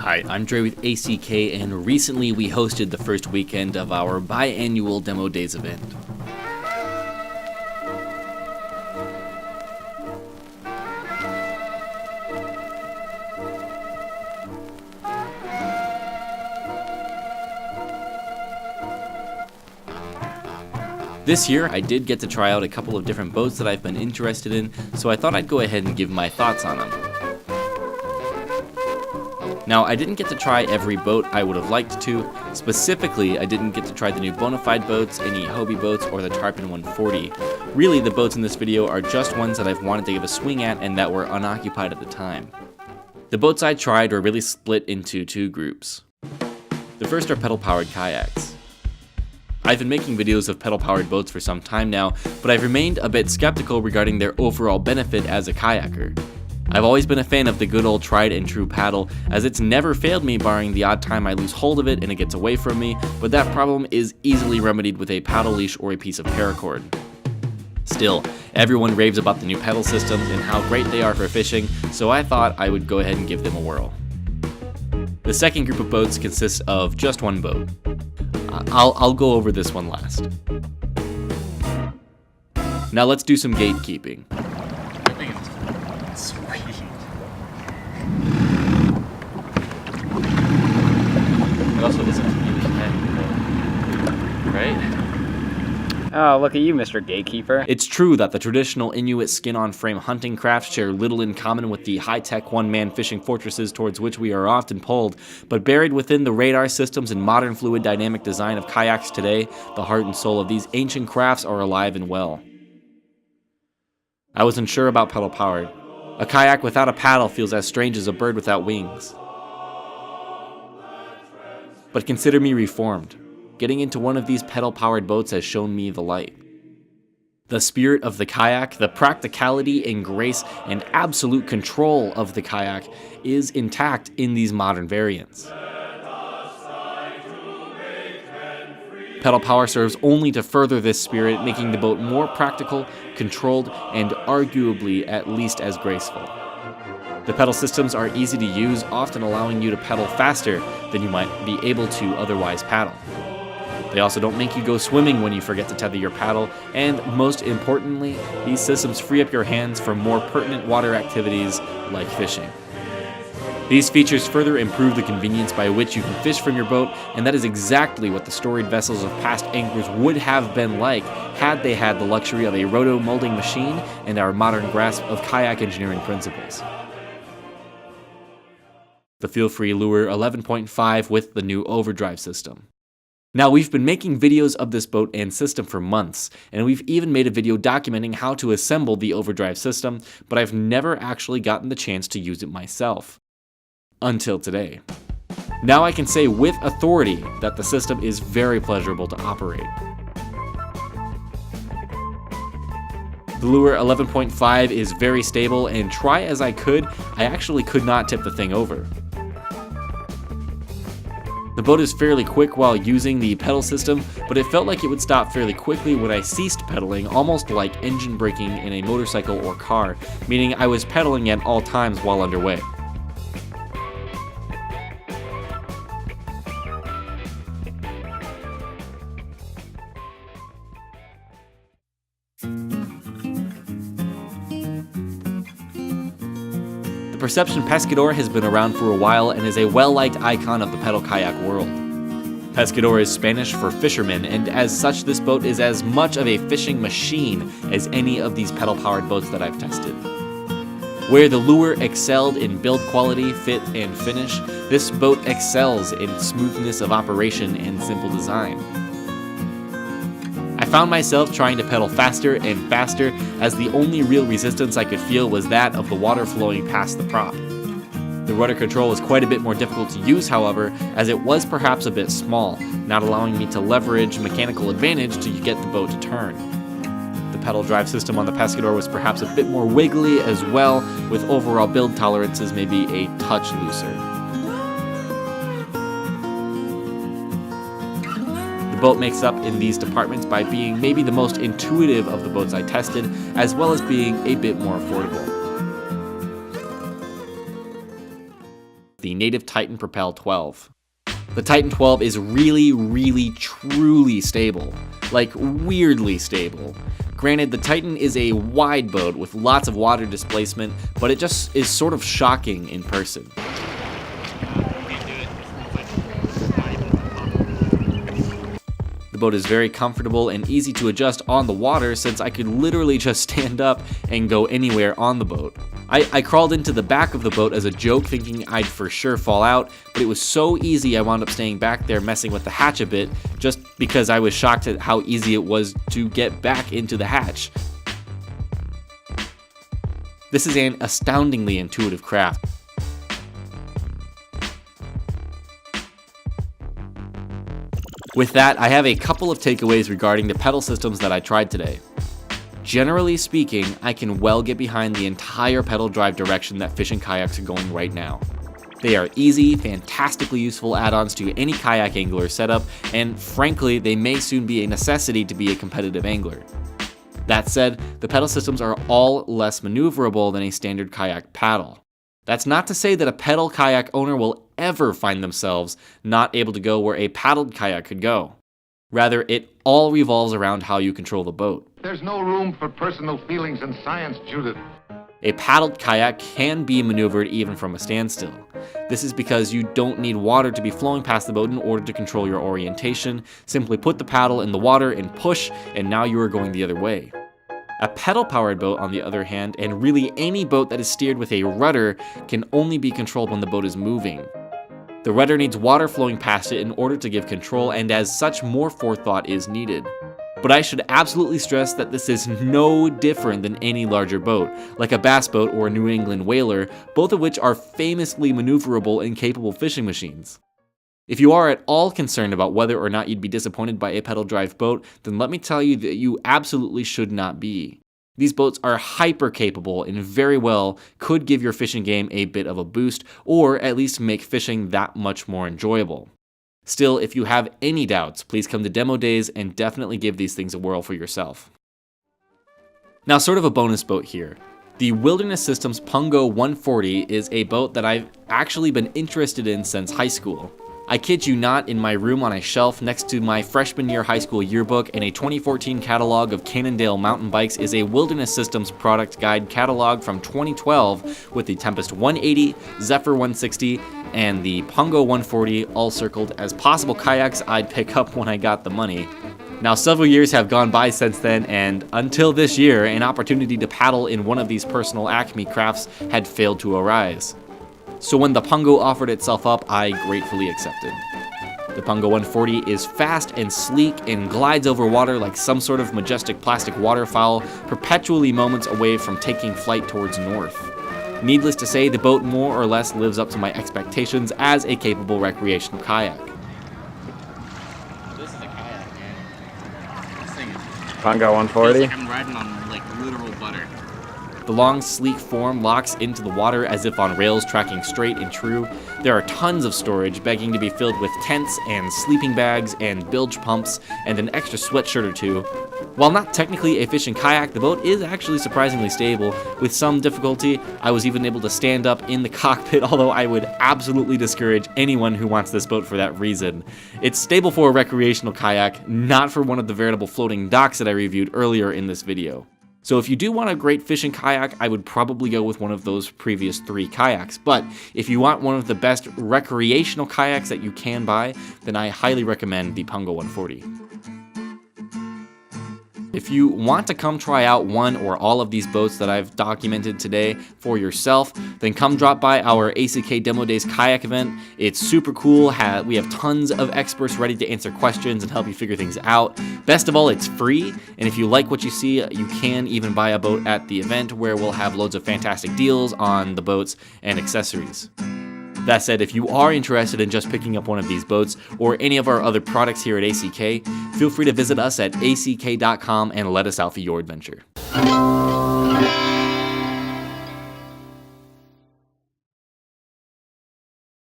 Hi, I'm Dray with ACK, and recently we hosted the first weekend of our biannual Demo Days event. This year, I did get to try out a couple of different boats that I've been interested in, so I thought I'd go ahead and give my thoughts on them. Now, I didn't get to try every boat I would have liked to. Specifically, I didn't get to try the new Bonafide boats, any Hobie boats, or the Tarpon 140. Really, the boats in this video are just ones that I've wanted to give a swing at and that were unoccupied at the time. The boats I tried were really split into two groups. The first are pedal-powered kayaks. I've been making videos of pedal-powered boats for some time now, but I've remained a bit skeptical regarding their overall benefit as a kayaker. I've always been a fan of the good old tried and true paddle, as it's never failed me barring the odd time I lose hold of it and it gets away from me, but that problem is easily remedied with a paddle leash or a piece of paracord. Still, everyone raves about the new pedal systems and how great they are for fishing, so I thought I would go ahead and give them a whirl. The second group of boats consists of just one boat. I'll go over this one last. Now let's do some gatekeeping. Sweet. It also isn't really heavy, right? Oh, look at you, Mr. Gatekeeper. It's true that the traditional Inuit skin-on-frame hunting craft share little in common with the high-tech one-man fishing fortresses towards which we are often pulled, but buried within the radar systems and modern fluid dynamic design of kayaks today, the heart and soul of these ancient crafts are alive and well. I wasn't sure about pedal-powered. A kayak without a paddle feels as strange as a bird without wings. But consider me reformed. Getting into one of these pedal-powered boats has shown me the light. The spirit of the kayak, the practicality and grace and absolute control of the kayak is intact in these modern variants. Pedal power serves only to further this spirit, making the boat more practical, controlled, and arguably at least as graceful. The pedal systems are easy to use, often allowing you to pedal faster than you might be able to otherwise paddle. They also don't make you go swimming when you forget to tether your paddle, and most importantly, these systems free up your hands for more pertinent water activities like fishing. These features further improve the convenience by which you can fish from your boat, and that is exactly what the storied vessels of past anglers would have been like had they had the luxury of a roto-molding machine and our modern grasp of kayak engineering principles. The Feelfree Lure 11.5 with the new Overdrive system. Now, we've been making videos of this boat and system for months, and we've even made a video documenting how to assemble the Overdrive system, but I've never actually gotten the chance to use it myself. Until today. Now I can say with authority that the system is very pleasurable to operate. The Lure 11.5 is very stable, and try as I could, I actually could not tip the thing over. The boat is fairly quick while using the pedal system, but it felt like it would stop fairly quickly when I ceased pedaling, almost like engine braking in a motorcycle or car, meaning I was pedaling at all times while underway. The Perception Pescador has been around for a while and is a well-liked icon of the pedal kayak world. Pescador is Spanish for fisherman, and as such this boat is as much of a fishing machine as any of these pedal-powered boats that I've tested. Where the Lure excelled in build quality, fit, and finish, this boat excels in smoothness of operation and simple design. I found myself trying to pedal faster and faster, as the only real resistance I could feel was that of the water flowing past the prop. The rudder control was quite a bit more difficult to use, however, as it was perhaps a bit small, not allowing me to leverage mechanical advantage to get the boat to turn. The pedal drive system on the Pescador was perhaps a bit more wiggly as well, with overall build tolerances maybe a touch looser. The boat makes up in these departments by being maybe the most intuitive of the boats I tested, as well as being a bit more affordable. the native Titan Propel 12. The Titan 12 is really, truly stable. Like, weirdly stable. Granted, the Titan is a wide boat with lots of water displacement, but it just is sort of shocking in person. The boat is very comfortable and easy to adjust on the water since I could literally just stand up and go anywhere on the boat. I crawled into the back of the boat as a joke thinking I'd for sure fall out, but it was so easy I wound up staying back there messing with the hatch a bit just because I was shocked at how easy it was to get back into the hatch. This is an astoundingly intuitive craft. With that, I have a couple of takeaways regarding the pedal systems that I tried today. Generally speaking, I can well get behind the entire pedal drive direction that fishing kayaks are going right now. They are easy, fantastically useful add-ons to any kayak angler setup, and frankly, they may soon be a necessity to be a competitive angler. That said, the pedal systems are all less maneuverable than a standard kayak paddle. That's not to say that a pedal kayak owner will ever find themselves not able to go where a paddled kayak could go. Rather, it all revolves around how you control the boat. There's no room for personal feelings in science, Judith. A paddled kayak can be maneuvered even from a standstill. This is because you don't need water to be flowing past the boat in order to control your orientation. Simply put the paddle in the water and push, and now you are going the other way. A pedal-powered boat, on the other hand, and really any boat that is steered with a rudder, can only be controlled when the boat is moving. The rudder needs water flowing past it in order to give control, and as such, more forethought is needed. But I should absolutely stress that this is no different than any larger boat, like a bass boat or a New England whaler, both of which are famously maneuverable and capable fishing machines. If you are at all concerned about whether or not you'd be disappointed by a pedal drive boat, then let me tell you that you absolutely should not be. These boats are hyper capable and very well could give your fishing game a bit of a boost, or at least make fishing that much more enjoyable. Still, if you have any doubts, please come to demo days and definitely give these things a whirl for yourself. Now, sort of a bonus boat here. The Wilderness Systems Pungo 140 is a boat that I've actually been interested in since high school. I kid you not, in my room on a shelf next to my freshman year high school yearbook and a 2014 catalog of Cannondale mountain bikes is a Wilderness Systems product guide catalog from 2012 with the Tempest 180, Zephyr 160, and the Pungo 140 all circled as possible kayaks I'd pick up when I got the money. Now, several years have gone by since then, and until this year, an opportunity to paddle in one of these personal Acme crafts had failed to arise. So when the Pungo offered itself up, I gratefully accepted. The Pungo 140 is fast and sleek and glides over water like some sort of majestic plastic waterfowl, perpetually moments away from taking flight towards north. Needless to say, the boat more or less lives up to my expectations as a capable recreational kayak. This is a kayak, man. This thing is Pungo 140? feels like I'm riding on like literal butter. The long, sleek form locks into the water as if on rails tracking straight and true. There are tons of storage, begging to be filled with tents and sleeping bags and bilge pumps and an extra sweatshirt or two. While not technically a fishing kayak, the boat is actually surprisingly stable. With some difficulty, I was even able to stand up in the cockpit, although I would absolutely discourage anyone who wants this boat for that reason. It's stable for a recreational kayak, not for one of the veritable floating docks that I reviewed earlier in this video. So if you do want a great fishing kayak, I would probably go with one of those previous 3 kayaks. But if you want one of the best recreational kayaks that you can buy, then I highly recommend the Pungo 140. If you want to come try out one or all of these boats that I've documented today for yourself, then come drop by our ACK Demo Days kayak event. It's super cool. We have tons of experts ready to answer questions and help you figure things out. Best of all, it's free, and if you like what you see, you can even buy a boat at the event where we'll have loads of fantastic deals on the boats and accessories. That said, if you are interested in just picking up one of these boats or any of our other products here at ACK, feel free to visit us at ack.com and let us out for your adventure.